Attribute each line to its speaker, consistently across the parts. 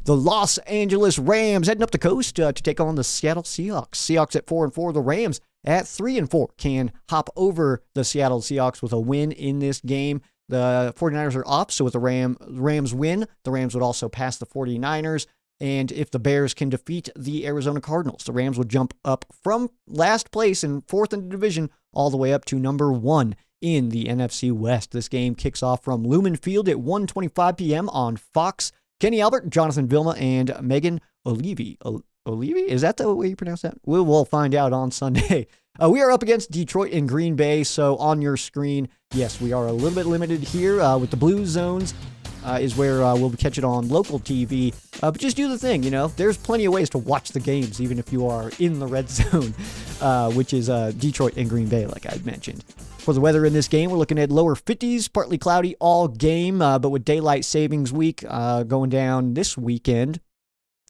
Speaker 1: The Los Angeles Rams heading up the coast to take on the Seattle Seahawks. Seahawks at 4-4. The Rams at 3-4 can hop over the Seattle Seahawks with a win in this game. The 49ers are up, so with the Rams win, the Rams would also pass the 49ers. And if the Bears can defeat the Arizona Cardinals, the Rams would jump up from last place and fourth in the division all the way up to number 1 in the NFC West. This game kicks off from Lumen Field at 1:25 p.m. on Fox. Kenny Albert, Jonathan Vilma, and Megan Olivi. Olivi? Is that the way you pronounce that? We'll find out on Sunday. We are up against Detroit and Green Bay, so on your screen, yes, we are a little bit limited here with the Blue Zones. Is where we'll catch it on local TV. But just do the thing, There's plenty of ways to watch the games, even if you are in the red zone, which is Detroit and Green Bay, like I mentioned. For the weather in this game, we're looking at lower 50s, partly cloudy all game, but with daylight savings week going down this weekend.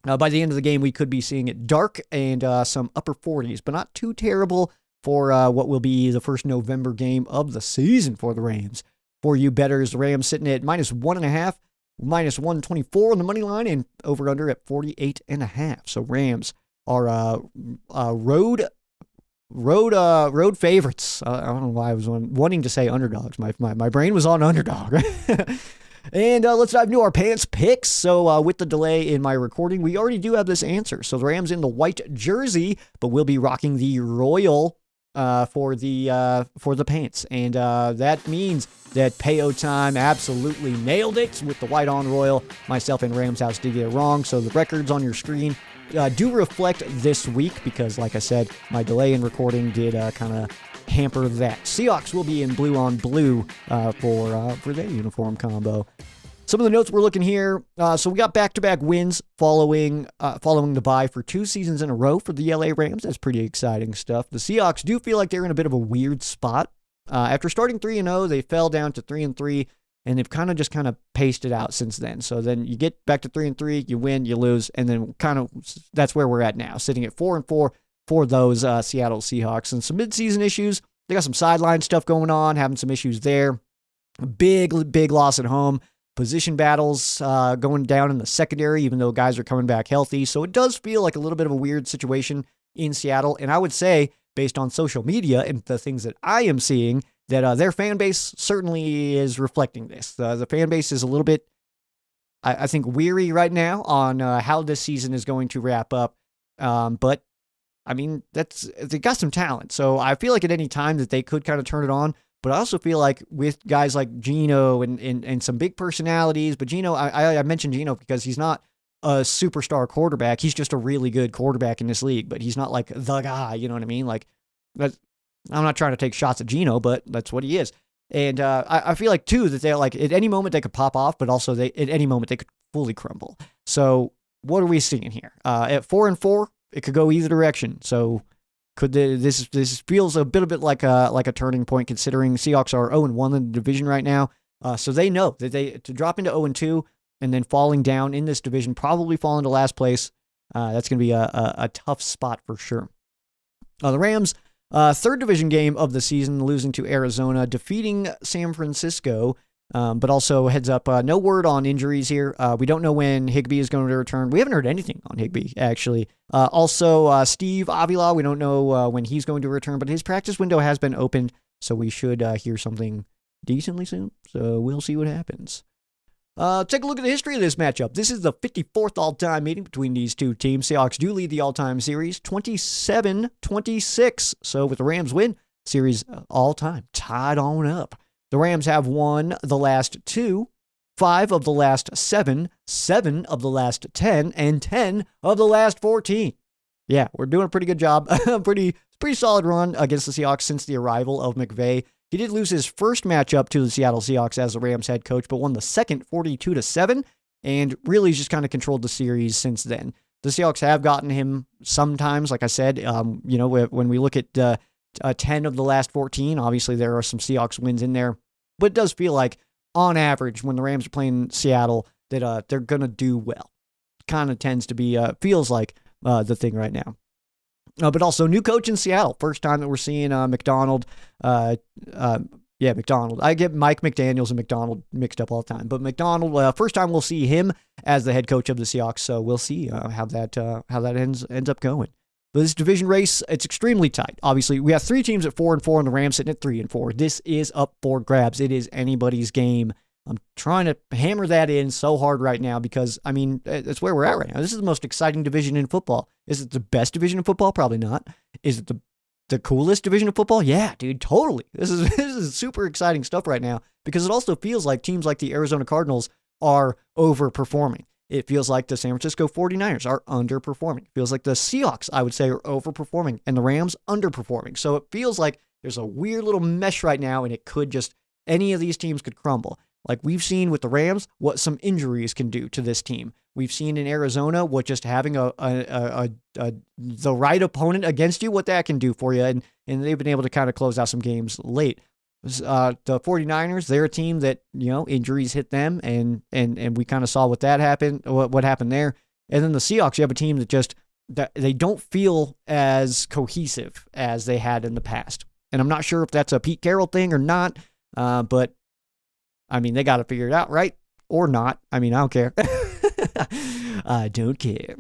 Speaker 1: By the end of the game, we could be seeing it dark and some upper 40s, but not too terrible for what will be the first November game of the season for the Rams. For you bettors, the Rams sitting at -1.5, -124 on the money line, and over under at 48.5. So Rams are road favorites. I don't know why I was wanting to say underdogs. My brain was on underdog. And let's dive into our pants picks. So with the delay in my recording, we already do have this answer. So the Rams in the white jersey, but we'll be rocking the royal for the pants, and that means that Payo Time absolutely nailed it with the white on royal. Myself and Rams House did get it wrong, so the records on your screen do reflect this week because, like I said, my delay in recording did kind of hamper that. Seahawks will be in blue on blue for their uniform combo. Some of the notes we're looking here. So we got back-to-back wins following the bye for 2 seasons in a row for the LA Rams. That's pretty exciting stuff. The Seahawks do feel like they're in a bit of a weird spot. After starting 3-0, they fell down to 3-3, and they've kind of paced it out since then. So then you get back to 3-3, you win, you lose, and then that's where we're at now, sitting at 4-4 for those Seattle Seahawks. And some midseason issues. They got some sideline stuff going on, having some issues there. Big loss at home. Position battles going down in the secondary, even though guys are coming back healthy. So it does feel like a little bit of a weird situation in Seattle. And I would say, based on social media and the things that I am seeing, that their fan base certainly is reflecting this. The fan base is a little bit, I think, weary right now on how this season is going to wrap up. But, I mean, they got some talent. So I feel like at any time that they could kind of turn it on. But I also feel like with guys like Geno and some big personalities, but Geno, I mentioned Geno because he's not a superstar quarterback. He's just a really good quarterback in this league, but he's not like the guy, you know what I mean? Like, I'm not trying to take shots at Geno, but that's what he is. And I feel like, too, that they're like, at any moment they could pop off, but also at any moment they could fully crumble. So what are we seeing here? At 4-4, it could go either direction. So this feels a bit like a turning point, considering Seahawks are 0-1 in the division right now. So they know that to drop into 0-2 and then falling down in this division, probably fall into last place. That's going to be a tough spot for sure. The Rams, third division game of the season, losing to Arizona, defeating San Francisco. But also, heads up, no word on injuries here. We don't know when Higbee is going to return. We haven't heard anything on Higbee, actually. Also, Steve Avila, we don't know when he's going to return, but his practice window has been opened, so we should hear something decently soon. So we'll see what happens. Take a look at the history of this matchup. This is the 54th all-time meeting between these two teams. Seahawks do lead the all-time series 27-26. So with the Rams win, series all-time tied on up. The Rams have won the last 2, 5 of the last 7, 7 of the last 10, and 10 of the last 14. Yeah, we're doing a pretty good job. pretty solid run against the Seahawks since the arrival of McVay. He did lose his first matchup to the Seattle Seahawks as the Rams head coach, but won the second 42-7, and really just kind of controlled the series since then. The Seahawks have gotten him sometimes, like I said. When we look at 10 of the last 14, obviously there are some Seahawks wins in there, but it does feel like, on average, when the Rams are playing Seattle, that they're going to do well. Kind of tends to be, feels like the thing right now. But also, new coach in Seattle. First time that we're seeing McDonald, Yeah, McDonald. I get Mike McDaniels and McDonald mixed up all the time. But McDonald, first time we'll see him as the head coach of the Seahawks. So we'll see how that ends up going. But this division race, it's extremely tight. Obviously, we have 3 teams at 4-4, and the Rams sitting at 3-4. This is up for grabs. It is anybody's game. I'm trying to hammer that in so hard right now because, I mean, it's where we're at right now. This is the most exciting division in football. Is it the best division in football? Probably not. Is it the coolest division of football? Yeah, dude, totally. This is super exciting stuff right now because it also feels like teams like the Arizona Cardinals are overperforming. It feels like the San Francisco 49ers are underperforming. It feels like the Seahawks, I would say, are overperforming and the Rams underperforming. So it feels like there's a weird little mesh right now and it could just, any of these teams could crumble. Like we've seen with the Rams, what some injuries can do to this team. We've seen in Arizona what just having the right opponent against you, what that can do for you. And they've been able to kind of close out some games late. The 49ers, they're a team that, injuries hit them and we kind of saw what happened there. And then the Seahawks, you have a team that they don't feel as cohesive as they had in the past. And I'm not sure if that's a Pete Carroll thing or not, but I mean, they got to figure it out, right? Or not. I mean, I don't care. I don't care.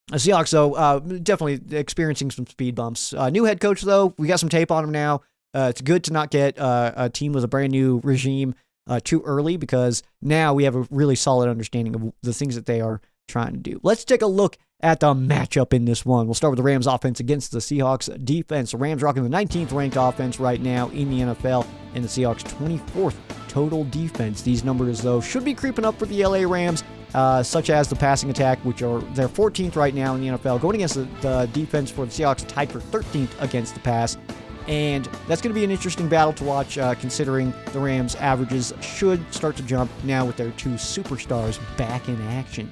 Speaker 1: The Seahawks, though, definitely experiencing some speed bumps. New head coach, though, we got some tape on him now. It's good to not get a team with a brand new regime too early because now we have a really solid understanding of the things that they are trying to do. Let's take a look at the matchup in this one. We'll start with the Rams offense against the Seahawks defense. The Rams rocking the 19th ranked offense right now in the NFL, and the Seahawks 24th total defense. These numbers, though, should be creeping up for the LA Rams, such as the passing attack, which are they're 14th right now in the NFL, going against the defense for the Seahawks, tied for 13th against the pass. And that's going to be an interesting battle to watch, considering the Rams' averages should start to jump now with their 2 superstars back in action.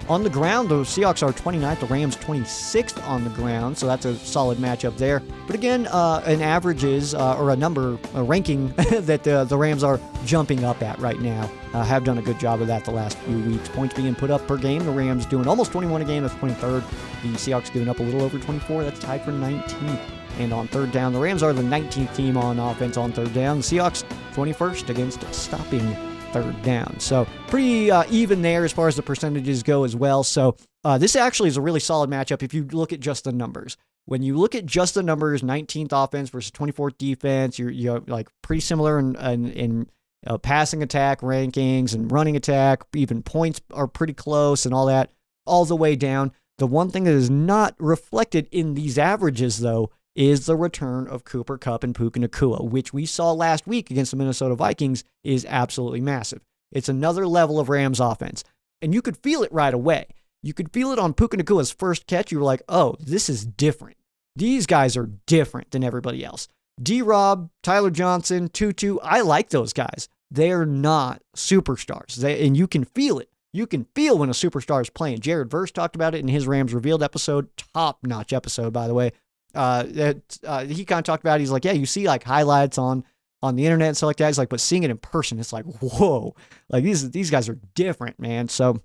Speaker 1: On the ground, the Seahawks are 29th, the Rams 26th on the ground, so that's a solid matchup there. But again, an averages or a ranking that the Rams are jumping up at right now. Have done a good job of that the last few weeks. Points being put up per game, the Rams doing almost 21 a game, that's 23rd. The Seahawks giving up a little over 24, that's tied for 19th. And on third down, the Rams are the 19th team on offense on third down. The Seahawks 21st against stopping third down. So pretty even there as far as the percentages go as well. So this actually is a really solid matchup if you look at just the numbers. When you look at just the numbers, 19th offense versus 24th defense, you're like pretty similar in passing attack rankings and running attack. Even points are pretty close and all that, all the way down. The one thing that is not reflected in these averages, though, is the return of Cooper Kupp and Puka Nacua, which we saw last week against the Minnesota Vikings, is absolutely massive. It's another level of Rams offense, and you could feel it right away. You could feel it on Puka Nacua's first catch. You were like, oh, this is different. These guys are different than everybody else. D-Rob, Tyler Johnson, Tutu, I like those guys. They're not superstars, and you can feel it. You can feel when a superstar is playing. Jared Verse talked about it in his Rams Revealed episode, top-notch episode, by the way. He kind of talked about it. He's like, yeah, you see like highlights on the internet and stuff like that. He's like, but seeing it in person, it's like, whoa, like these guys are different, man. So,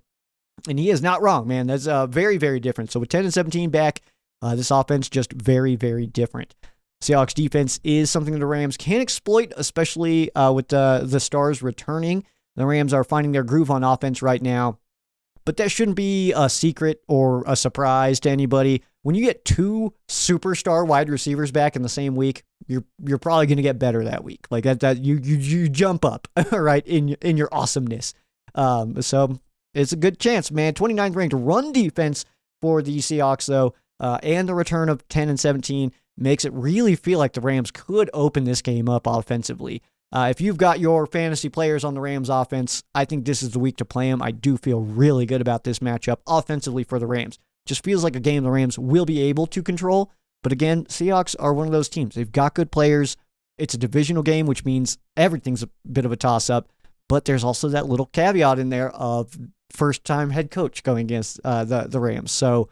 Speaker 1: and he is not wrong, man. That's very, very different. So with 10 and 17 back, this offense just very, very different. Seahawks defense is something that the Rams can exploit, especially with the stars returning. The Rams are finding their groove on offense right now, but that shouldn't be a secret or a surprise to anybody. When you get 2 superstar wide receivers back in the same week, you're probably going to get better that week. Like that you jump up, right, in your awesomeness. So it's a good chance, man. 29th ranked run defense for the Seahawks, though, and the return of 10 and 17 makes it really feel like the Rams could open this game up offensively. If you've got your fantasy players on the Rams offense, I think this is the week to play them. I do feel really good about this matchup offensively for the Rams. Just feels like a game the Rams will be able to control. But again, Seahawks are one of those teams. They've got good players. It's a divisional game, which means everything's a bit of a toss-up. But there's also that little caveat in there of first-time head coach going against the Rams. So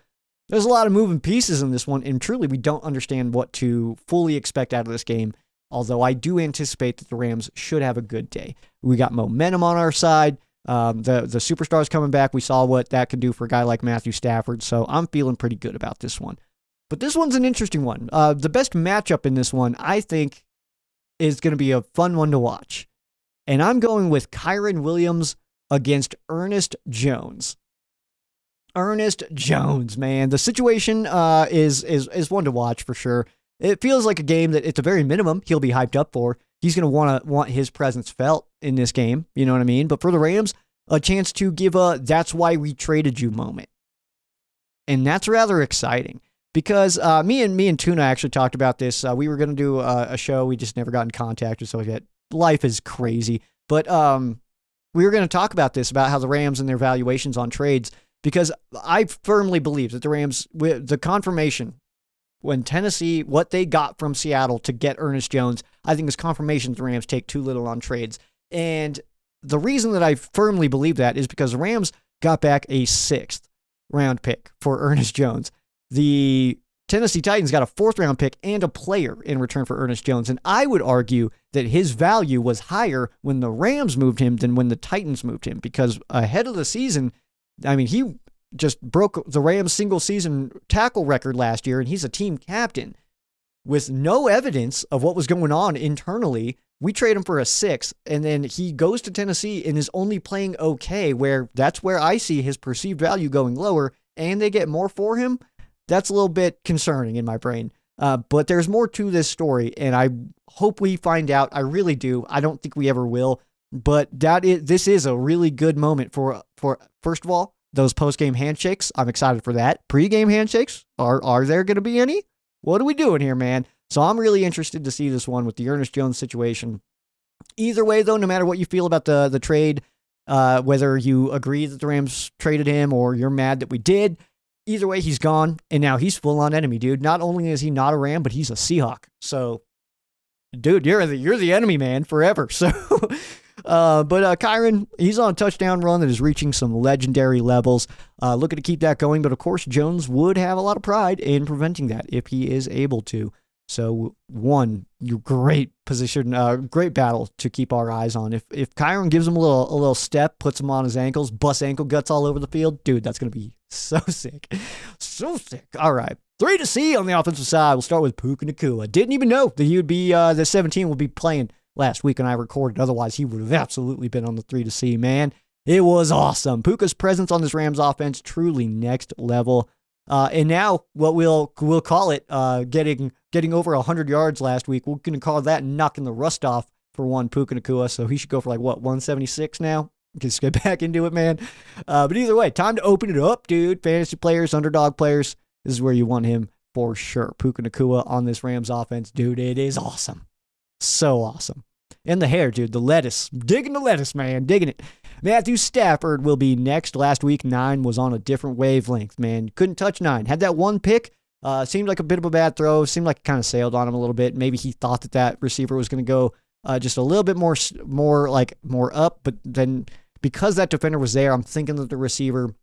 Speaker 1: there's a lot of moving pieces in this one, and truly we don't understand what to fully expect out of this game. Although I do anticipate that the Rams should have a good day. We got momentum on our side. The superstars coming back. We saw what that can do for a guy like Matthew Stafford. So I'm feeling pretty good about this one. But this one's an interesting one. The best matchup in this one, I think, is going to be a fun one to watch. And I'm going with Kyren Williams against Ernest Jones. Ernest Jones, man. The situation is one to watch for sure. It feels like a game that, at the very minimum, he'll be hyped up for. He's going to want his presence felt in this game. You know what I mean? But for the Rams, a chance to give a "that's why we traded you" moment. And that's rather exciting because me and Tuna actually talked about this. We were going to do a show. We just never got in contact or so like that. Life is crazy. But we were going to talk about this, about how the Rams and their valuations on trades, because I firmly believe that the Rams, the confirmation when Tennessee, what they got from Seattle to get Ernest Jones, I think is confirmation that the Rams take too little on trades. And the reason that I firmly believe that is because the Rams got back a 6th round pick for Ernest Jones. The Tennessee Titans got a 4th round pick and a player in return for Ernest Jones. And I would argue that his value was higher when the Rams moved him than when the Titans moved him, because ahead of the season, I mean, he just broke the Rams single season tackle record last year, and he's a team captain. With no evidence of what was going on internally, we trade him for a 6th, and then he goes to Tennessee and is only playing okay, where that's where I see his perceived value going lower, and they get more for him. That's a little bit concerning in my brain. But there's more to this story, and I hope we find out. I really do. I don't think we ever will, but this is a really good moment for first of all, those post-game handshakes. I'm excited for that. Pre-game handshakes, are there going to be any? What are we doing here, man? So I'm really interested to see this one with the Ernest Jones situation. Either way, though, no matter what you feel about the trade, whether you agree that the Rams traded him or you're mad that we did, either way, he's gone, and now he's full-on enemy, dude. Not only is he not a Ram, but he's a Seahawk. So, dude, you're the enemy, man, forever. So, but Kyren, he's on a touchdown run that is reaching some legendary levels. Looking to keep that going, but of course, Jones would have a lot of pride in preventing that if he is able to. So, great position, great battle to keep our eyes on. If Kyren gives him a little step, puts him on his ankles, busts ankle guts all over the field, dude, that's gonna be so sick, so sick. All right, 3 to see on the offensive side. We'll start with Puka Nacua. Didn't even know that he would be the 17 would be playing last week when I recorded. Otherwise, he would have absolutely been on the 3 to see. Man, it was awesome. Puka's presence on this Rams offense truly next level. And now what we'll call it getting over 100 yards last week. We're going to call that knocking the rust off for one Puka Nacua. So he should go for 176 now. Just get back into it, man. But either way, time to open it up, dude. Fantasy players, underdog players. This is where you want him for sure. Puka Nacua on this Rams offense, dude. It is awesome. So awesome. And the hair, dude. The lettuce. Digging the lettuce, man. Digging it. Matthew Stafford will be next. Last week, 9 was on a different wavelength, man. Couldn't touch 9. Had that one pick. Seemed like a bit of a bad throw. Seemed like it kind of sailed on him a little bit. Maybe he thought that receiver was going to go just a little bit more up. But then because that defender was there, I'm thinking that the receiver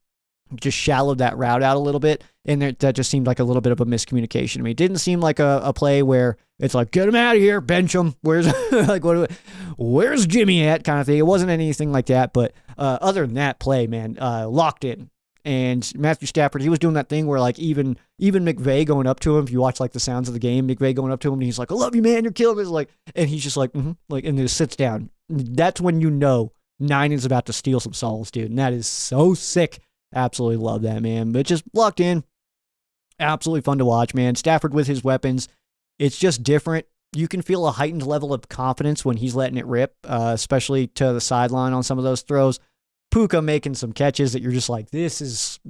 Speaker 1: just shallowed that route out a little bit. And that just seemed like a little bit of a miscommunication. I mean, it didn't seem like a play where it's like, get him out of here, bench him. Where's Jimmy at kind of thing. It wasn't anything like that. But other than that play, man, locked in. And Matthew Stafford, he was doing that thing where even McVay going up to him, if you watch the sounds of the game, McVay going up to him and he's like, I love you, man, you're killing me. And he's just and then just sits down. That's when you know 9 is about to steal some souls, dude. And that is so sick. Absolutely love that, man. But just locked in. Absolutely fun to watch, man. Stafford with his weapons. It's just different. You can feel a heightened level of confidence when he's letting it rip, especially to the sideline on some of those throws. Puka making some catches that you're just like, this is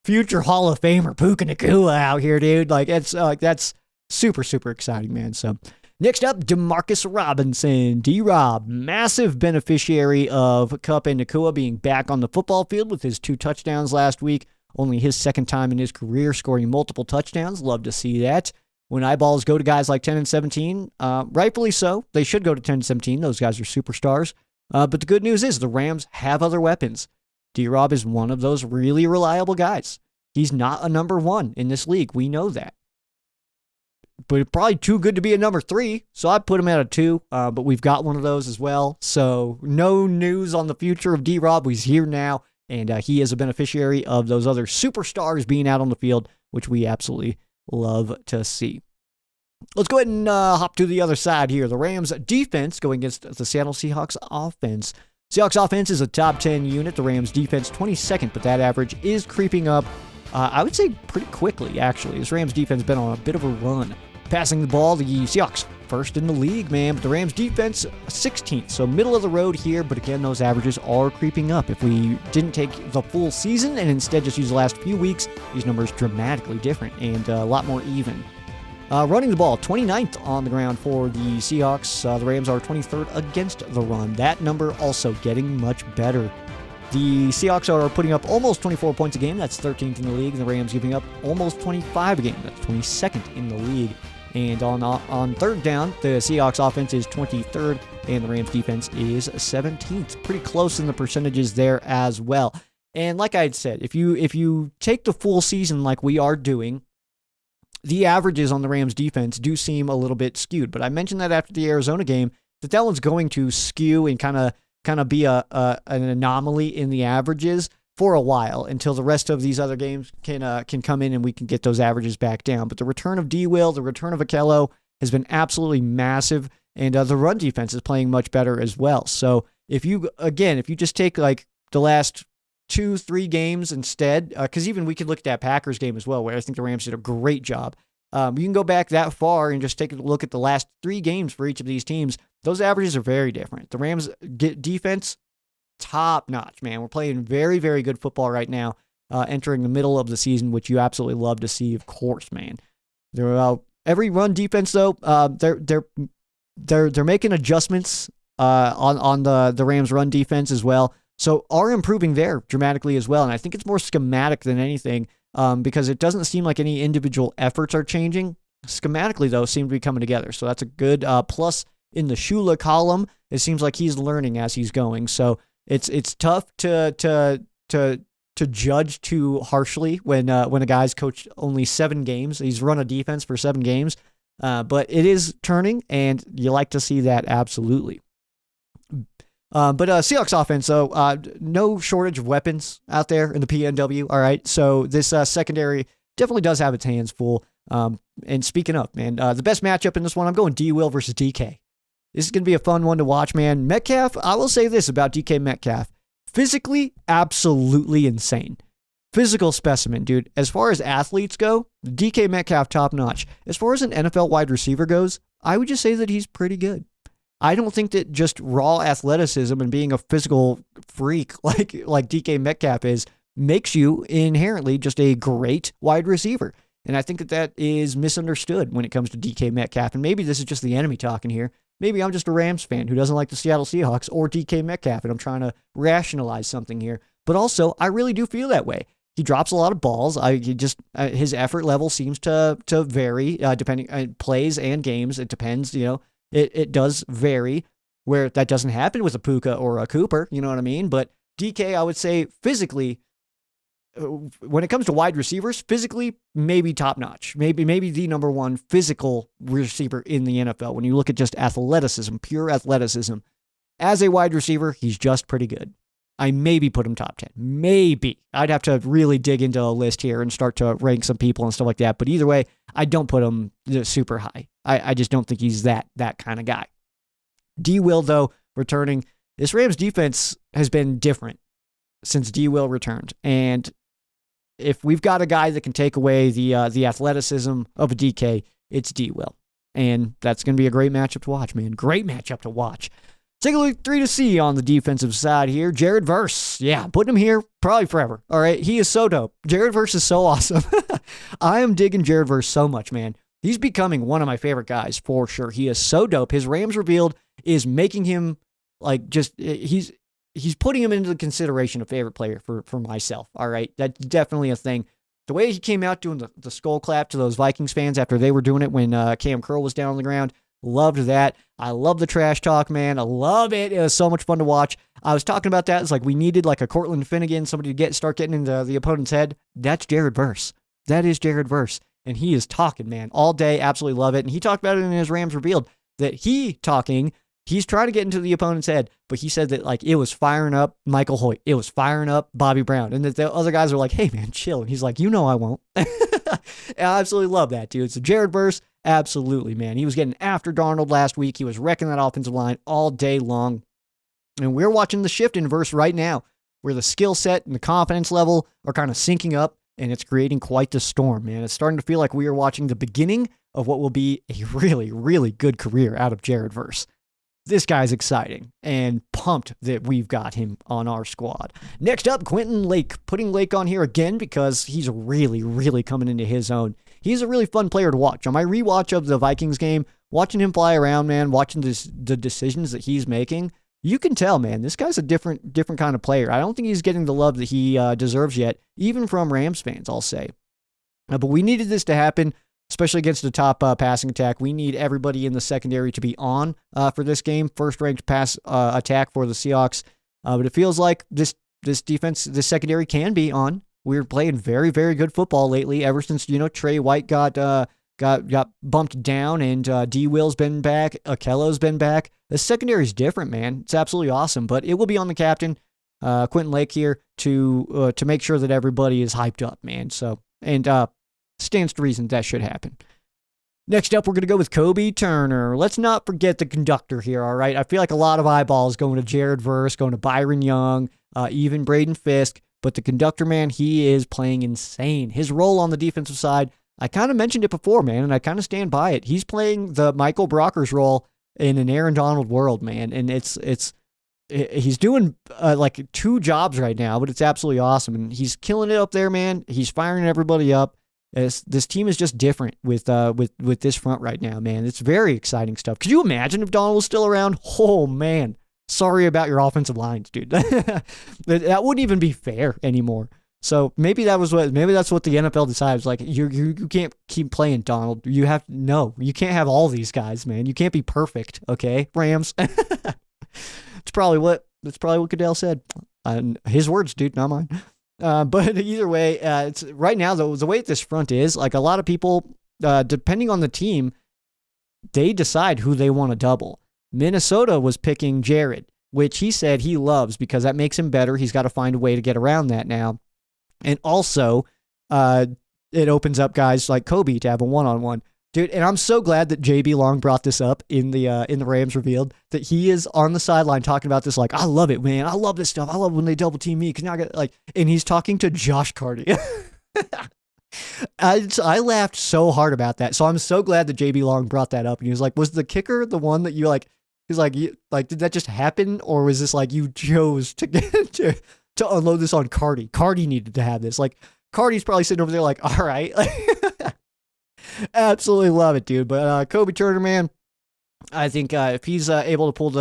Speaker 1: future Hall of Famer Puka Nacua out here, dude. That's super, super exciting, man. So next up, Demarcus Robinson, D-Rob, massive beneficiary of Kupp and Nacua being back on the football field with his 2 touchdowns last week. Only his second time in his career scoring multiple touchdowns. Love to see that. When eyeballs go to guys like 10 and 17, rightfully so. They should go to 10 and 17. Those guys are superstars. But the good news is the Rams have other weapons. D-Rob is one of those really reliable guys. He's not a number 1 in this league. We know that. But probably too good to be a number 3, so I'd put him at a 2. But we've got one of those as well. So no news on the future of D-Rob. He's here now, and he is a beneficiary of those other superstars being out on the field, which we absolutely love to see. Let's go ahead and hop to the other side here. The Rams defense going against the Seattle Seahawks offense. Seahawks offense is a top 10 unit. The Rams defense 22nd, but that average is creeping up, I would say pretty quickly, actually. This Rams defense has been on a bit of a run. Passing the ball, the Seahawks first in the league, man. But the Rams defense 16th, so middle of the road here. But again, those averages are creeping up. If we didn't take the full season and instead just use the last few weeks, these numbers dramatically different and a lot more even. Running the ball, 29th on the ground for the Seahawks. The Rams are 23rd against the run. That number also getting much better. The Seahawks are putting up almost 24 points a game. That's 13th in the league. And the Rams giving up almost 25 a game. That's 22nd in the league. And on third down, the Seahawks offense is 23rd, and the Rams defense is 17th. Pretty close in the percentages there as well. And like I had said, if you take the full season like we are doing, the averages on the Rams defense do seem a little bit skewed. But I mentioned that after the Arizona game, that one's going to skew and kind of be an anomaly in the averages for a while until the rest of these other games can come in and we can get those averages back down. But the return of D-Will, the return of Akello has been absolutely massive, and the run defense is playing much better as well. So if you just take like the last 2-3 games instead, because even we could look at that Packers game as well, where I think the Rams did a great job. You can go back that far and just take a look at the last 3 games for each of these teams. Those averages are very different. The Rams get defense top notch, man. We're playing very, very good football right now, entering the middle of the season, which you absolutely love to see, of course, man. Every run defense though, they're making adjustments on the Rams run defense as well. So are improving there dramatically as well. And I think it's more schematic than anything, because it doesn't seem like any individual efforts are changing. Schematically though, seem to be coming together. So that's a good plus in the Shula column. It seems like he's learning as he's going. So it's tough to judge too harshly when a guy's coached only 7 games. He's run a defense for 7 games, but it is turning, and you like to see that absolutely. But Seahawks offense, so no shortage of weapons out there in the PNW. All right, so this secondary definitely does have its hands full. And speaking of, man, the best matchup in this one, I'm going D-Will versus DK. This is going to be a fun one to watch, man. Metcalf, I will say this about DK Metcalf. Physically, absolutely insane. Physical specimen, dude. As far as athletes go, DK Metcalf top notch. As far as an NFL wide receiver goes, I would just say that he's pretty good. I don't think that just raw athleticism and being a physical freak like DK Metcalf is makes you inherently just a great wide receiver. And I think that is misunderstood when it comes to DK Metcalf. And maybe this is just the enemy talking here. Maybe I'm just a Rams fan who doesn't like the Seattle Seahawks or DK Metcalf, and I'm trying to rationalize something here. But also, I really do feel that way. He drops a lot of balls. His effort level seems to vary depending on plays and games. It depends, It does vary, where that doesn't happen with a Puka or a Cooper, you know what I mean? But DK, I would say physically, when it comes to wide receivers, physically, maybe top notch. Maybe the number one physical receiver in the NFL. When you look at just athleticism, pure athleticism, as a wide receiver, he's just pretty good. I maybe put him top 10. Maybe. I'd have to really dig into a list here and start to rank some people and stuff like that. But either way, I don't put him super high. I just don't think he's that kind of guy. D-Will, though, returning. This Rams defense has been different since D-Will returned. And if we've got a guy that can take away the athleticism of a DK, it's D-Will. And that's going to be a great matchup to watch, man. Great matchup to watch. Take a look 3 to C on the defensive side here. Jared Verse. Yeah, putting him here probably forever. All right, he is so dope. Jared Verse is so awesome. I am digging Jared Verse so much, man. He's becoming one of my favorite guys for sure. He is so dope. His Rams Revealed is making him he's putting him into the consideration of favorite player for myself. All right, that's definitely a thing. The way he came out doing the skull clap to those Vikings fans after they were doing it when Cam Curl was down on the ground. Loved that. I love the trash talk, man. I love it. It was so much fun to watch. I was talking about that. It's like we needed like a Cortland Finnegan, somebody to start getting into the opponent's head. That's Jared Verse. That is Jared Verse. And he is talking, man, all day. Absolutely love it. And he talked about it in his Rams Revealed that he's trying to get into the opponent's head, but he said that like it was firing up Michael Hoyt. It was firing up Bobby Brown. And that the other guys are like, hey, man, chill. And he's like, I won't. I absolutely love that, dude. So Jared Verse, absolutely, man. He was getting after Darnold last week. He was wrecking that offensive line all day long. And we're watching the shift in Verse right now, where the skill set and the confidence level are kind of syncing up, and it's creating quite the storm, man. It's starting to feel like we are watching the beginning of what will be a really, really good career out of Jared Verse. This guy's exciting and pumped that we've got him on our squad. Next up, Quentin Lake. Putting Lake on here again because he's really, really coming into his own. He's a really fun player to watch. On my rewatch of the Vikings game, watching him fly around, man, watching the decisions that he's making, you can tell, man, this guy's a different kind of player. I don't think he's getting the love that he deserves yet, even from Rams fans, I'll say. But we needed this to happen, especially against the top passing attack. We need everybody in the secondary to be on for this game. First-ranked pass attack for the Seahawks. But it feels like this defense, this secondary can be on. We're playing very, very good football lately. Ever since Trey White got bumped down and D. Will's been back, Akello's been back. The secondary is different, man. It's absolutely awesome. But it will be on the captain, Quentin Lake here, to make sure that everybody is hyped up, man. So stands to reason that should happen. Next up, we're going to go with Kobe Turner. Let's not forget the conductor here, all right? I feel like a lot of eyeballs going to Jared Verse, going to Byron Young, even Braden Fisk. But the conductor, man, he is playing insane. His role on the defensive side, I kind of mentioned it before, man, and I kind of stand by it. He's playing the Michael Brockers role in an Aaron Donald world, man. And he's doing like two jobs right now, but it's absolutely awesome. And he's killing it up there, man. He's firing everybody up. This team is just different with this front right now, man. It's very exciting stuff. Could you imagine if Donald was still around? Oh, man. Sorry about your offensive lines, dude. That wouldn't even be fair anymore. So maybe that's what the NFL decides. Like, you can't keep playing Donald. You can't have all these guys, man. You can't be perfect, okay, Rams? That's probably what Goodell said. His words, dude, not mine. But either way, it's right now the way this front is, like, a lot of people, depending on the team, they decide who they want to double. Minnesota was picking Jared, which he said he loves because that makes him better. He's got to find a way to get around that now. And also, it opens up guys like Kobe to have a one-on-one. Dude, and I'm so glad that JB Long brought this up in the Rams revealed, that he is on the sideline talking about this like, I love it, man. I love this stuff. I love when they double team me. And he's talking to Josh Carty. I laughed so hard about that. So I'm so glad that JB Long brought that up. And he was like, was the kicker the one that you like? He's like, did that just happen, or was this like you chose to get to unload this on Carty? Carty needed to have this. Like, Carty's probably sitting over there like, all right. Absolutely love it, dude. But Kobe Turner, man, I think if he's able to pull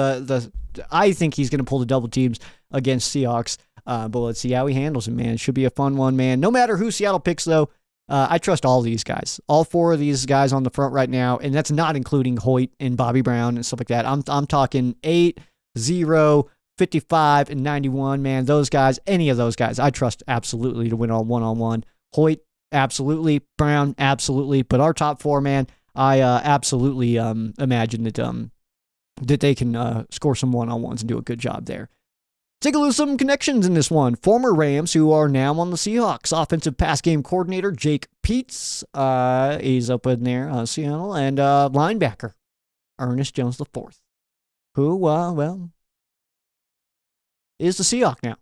Speaker 1: I think he's going to pull the double teams against Seahawks. But let's see how he handles it, man. It should be a fun one, man. No matter who Seattle picks, though, I trust all these guys. All four of these guys on the front right now, and that's not including Hoyt and Bobby Brown and stuff like that. I'm talking 8, 0, 55, and 91, man. Those guys, any of those guys, I trust absolutely to win on one-on-one. Hoyt, absolutely. Brown, absolutely. But our top four, man, I absolutely imagine that they can score some one-on-ones and do a good job there. Take a look at some connections in this one. Former Rams who are now on the Seahawks. Offensive pass game coordinator Jake Peetz. He's up in there, Seattle. And linebacker Ernest Jones IV, who, is the Seahawk now.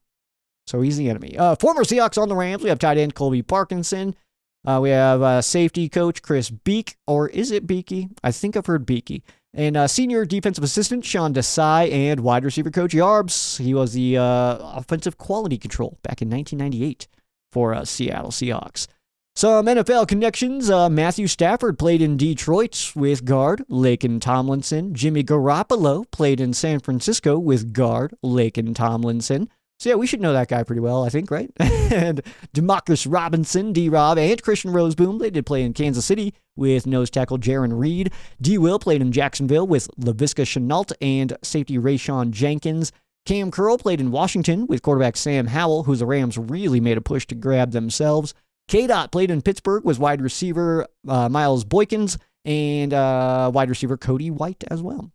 Speaker 1: So he's the enemy. Former Seahawks on the Rams. We have tight end Colby Parkinson. We have safety coach Chris Beek. Or is it Beaky? I think I've heard Beaky. And senior defensive assistant Sean Desai, and wide receiver coach Yarbs. He was the offensive quality control back in 1998 for Seattle Seahawks. Some NFL connections. Matthew Stafford played in Detroit with guard Laken Tomlinson. Jimmy Garoppolo played in San Francisco with guard Laken Tomlinson. So, yeah, we should know that guy pretty well, I think, right? And Demarcus Robinson, D-Rob, and Christian Roseboom, they did play in Kansas City with nose tackle Jaron Reed. D. Will played in Jacksonville with Laviska Shenault and safety Rayshawn Jenkins. Cam Curl played in Washington with quarterback Sam Howell, who the Rams really made a push to grab themselves. K-Dot played in Pittsburgh with wide receiver Miles Boykins and wide receiver Cody White as well.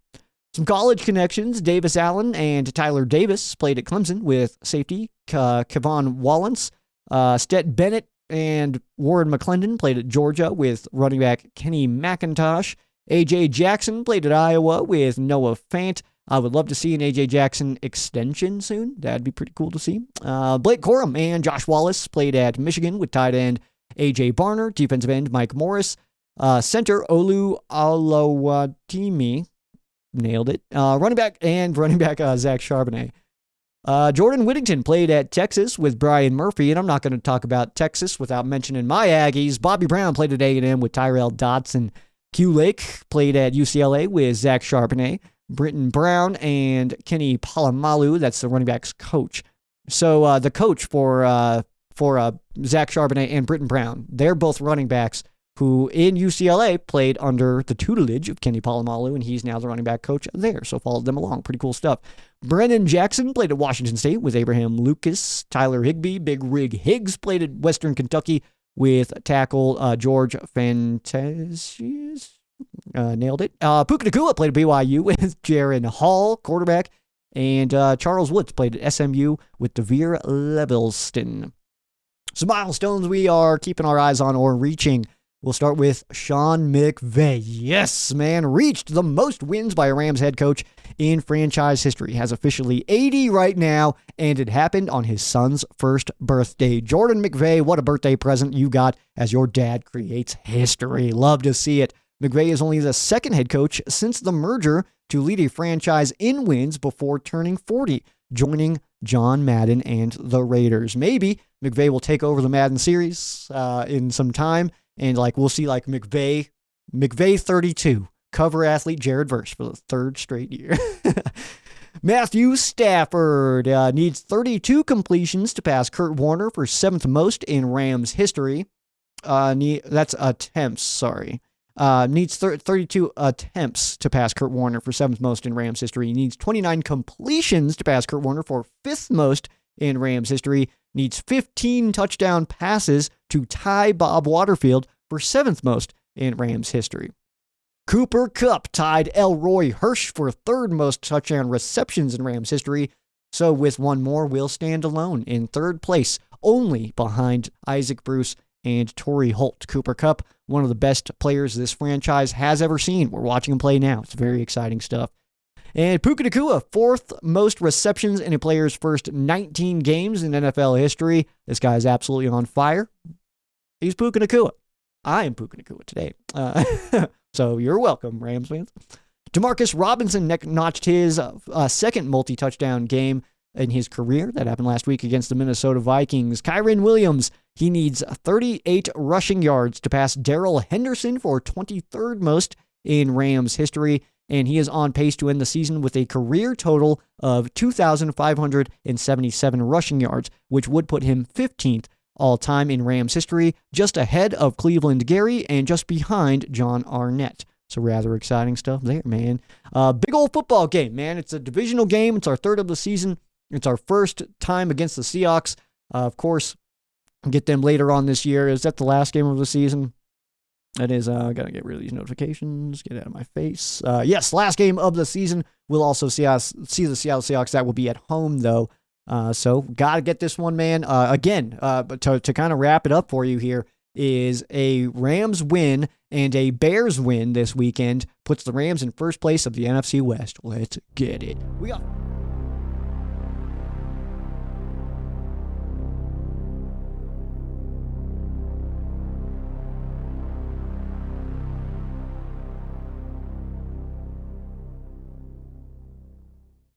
Speaker 1: Some college connections. Davis Allen and Tyler Davis played at Clemson with safety Kevon Wallance. Stet Bennett and Warren McClendon played at Georgia with running back Kenny McIntosh. A.J. Jackson played at Iowa with Noah Fant. I would love to see an A.J. Jackson extension soon. That'd be pretty cool to see. Blake Corum and Josh Wallace played at Michigan with tight end A.J. Barner, defensive end Mike Morris, center Olu Olawatimi, nailed it, running back Zach Charbonnet. Jordan Whittington played at Texas with Brian Murphy, and I'm not going to talk about Texas without mentioning my Aggies. Bobby Brown played at A&M with Tyrell Dodson. Q Lake played at UCLA with Zach Charbonnet, Britton Brown, and Kenny Palamalu. That's the running back's coach. So the coach for Zach Charbonnet and Britton Brown, they're both running backs who in UCLA played under the tutelage of Kenny Palamalu, and he's now the running back coach there. So followed them along. Pretty cool stuff. Brennan Jackson played at Washington State with Abraham Lucas. Tyler Higbee, Big Rig Higgs, played at Western Kentucky with tackle George Fantasius. Nailed it. Puka Nacua played at BYU with Jaron Hall, quarterback. And Charles Woods played at SMU with Devere Levelston. Some milestones we are keeping our eyes on or reaching. We'll start with Sean McVay. Yes, man, reached the most wins by a Rams head coach in franchise history. Has officially 80 right now, and it happened on his son's first birthday. Jordan McVay, what a birthday present you got as your dad creates history. Love to see it. McVay is only the second head coach since the merger to lead a franchise in wins before turning 40, joining John Madden and the Raiders. Maybe McVay will take over the Madden series in some time. And we'll see McVay 32, cover athlete Jared Verse for the third straight year. Matthew Stafford needs 32 completions to pass Kurt Warner for seventh most in Rams history. That's attempts, sorry. Needs 32 attempts to pass Kurt Warner for seventh most in Rams history. He needs 29 completions to pass Kurt Warner for fifth most in Rams history. Needs 15 touchdown passes to tie Bob Waterfield for seventh most in Rams history. Cooper Kupp tied Elroy Hirsch for third most touchdown receptions in Rams history. So with one more, we'll stand alone in third place, only behind Isaac Bruce and Torrey Holt. Cooper Kupp, one of the best players this franchise has ever seen. We're watching him play now. It's very exciting stuff. And Puka Nacua, fourth most receptions in a player's first 19 games in NFL history. This guy is absolutely on fire. He's Puka Nacua. I am Puka Nacua today. So you're welcome, Rams fans. Demarcus Robinson notched his second multi-touchdown game in his career. That happened last week against the Minnesota Vikings. Kyren Williams, he needs 38 rushing yards to pass Darrell Henderson for 23rd most in Rams history. And he is on pace to end the season with a career total of 2,577 rushing yards, which would put him 15th all-time in Rams history, just ahead of Cleveland Gary and just behind John Arnett. So rather exciting stuff there, man. Big old football game, man. It's a divisional game. It's our third of the season. It's our first time against the Seahawks. Of course, get them later on this year. Is that the last game of the season? That is, I got to get rid of these notifications, get out of my face. Yes, last game of the season. We'll also see the Seattle Seahawks. That will be at home, though. So, got to get this one, man. Again, but to kind of wrap it up for you here, is a Rams win and a Bears win this weekend. Puts the Rams in first place of the NFC West. Let's get it. We got...